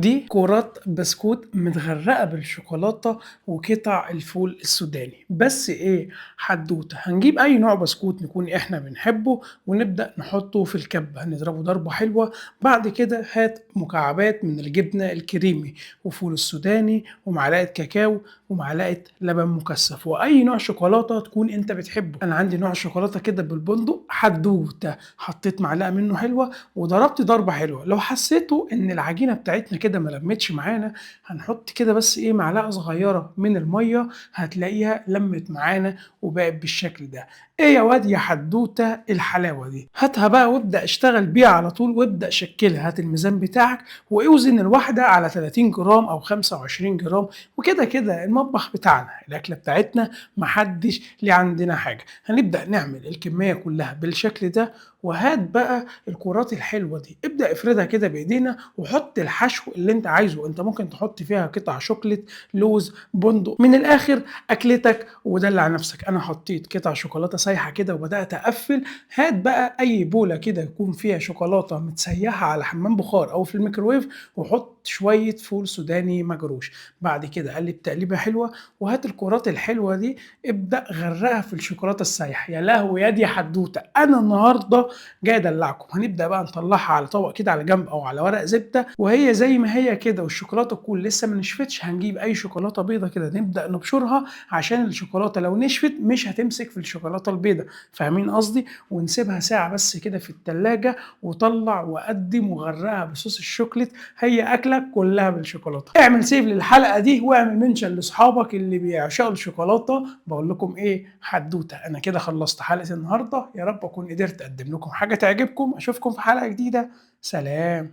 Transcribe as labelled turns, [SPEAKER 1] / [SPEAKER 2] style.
[SPEAKER 1] دي كرات بسكوت متغرقة بالشوكولاتة وقطع الفول السوداني، بس إيه حدوتة، هنجيب أي نوع بسكوت نكون إحنا بنحبه ونبدأ نحطه في الكبة، هنضربه ضربة حلوة، بعد كده هات مكعبات من الجبنة الكريمي وفول السوداني ومعلقة كاكاو ومعلقة لبن مكثف وأي نوع شوكولاتة تكون أنت بتحبه. أنا عندي نوع شوكولاتة كده بالبندق حدوتة، حطيت معلقة منه حلوة وضربت ضربة حلوة. لو حسيتوا إن العجينة بتاعتنا كده ما لمتش معانا، هنحط كده بس إيه معلقة صغيرة من المية، هتلاقيها لمت معانا وبقت بالشكل ده. إيه يا واد يا حدوتة الحلاوة دي، هاتها بقى وابدأ اشتغل بيها على طول وابدأ شكلها. هات الميزان بتاعك واوزن الواحدة على 30 جرام أو 25 جرام، وكده كده المطبخ بتاعنا الأكلة بتاعتنا محدش ليه عندنا حاجة. هنبدأ نعمل الكمية كلها بالشكل ده، وهات بقى الكرات الحلوة دي ابدأ افردها كده بإيدينا وحط الحشو اللي انت عايزه. انت ممكن تحط فيها قطع شوكليت، لوز، بندق، من الآخر أكلتك ودلع نفسك. أنا حطيت قطع شوكولاتة سايحة كده وبدأت أقفل. هات بقى أي بولة كده يكون فيها شوكولاتة متسيحة على حمام بخار أو في الميكروويف، وحط شوية فول سوداني مجروش. بعد كده قلب تقليبة حلوة، وهات الكرات الحلوة دي ابدأ غرقها في الشوكولاتة السايحة. يا لهوي يا دي حدوتة، أنا النهاردة جاي أدلعكم. هنبدأ بقى نطلعها على طبق كده على جنب أو على ورق زبدة، وهي زي ما هي كده والشوكولاتة تكون لسه ما نشفتش، هنجيب أي شوكولاتة بيضة كده نبدأ نبشرها، عشان الشوكولاتة لو نشفت مش هتمسك في الشوكولاتة البيضة، فاهمين قصدي؟ ونسيبها ساعة بس كده في التلاجة، وطلع وقدم وغرقها بصوص الشوكليت. هي أكلك كلها بالشوكولاتة. اعمل سيف للحلقة دي واعمل منشن لأصحابك اللي بيعشقوا الشوكولاتة. بقول لكم إيه حدوتة، أنا كده خلصت حلقة النهاردة، يا رب أكون قدرت أقدم لكم حاجة تعجبكم. أشوفكم في حلقة جديدة، سلام.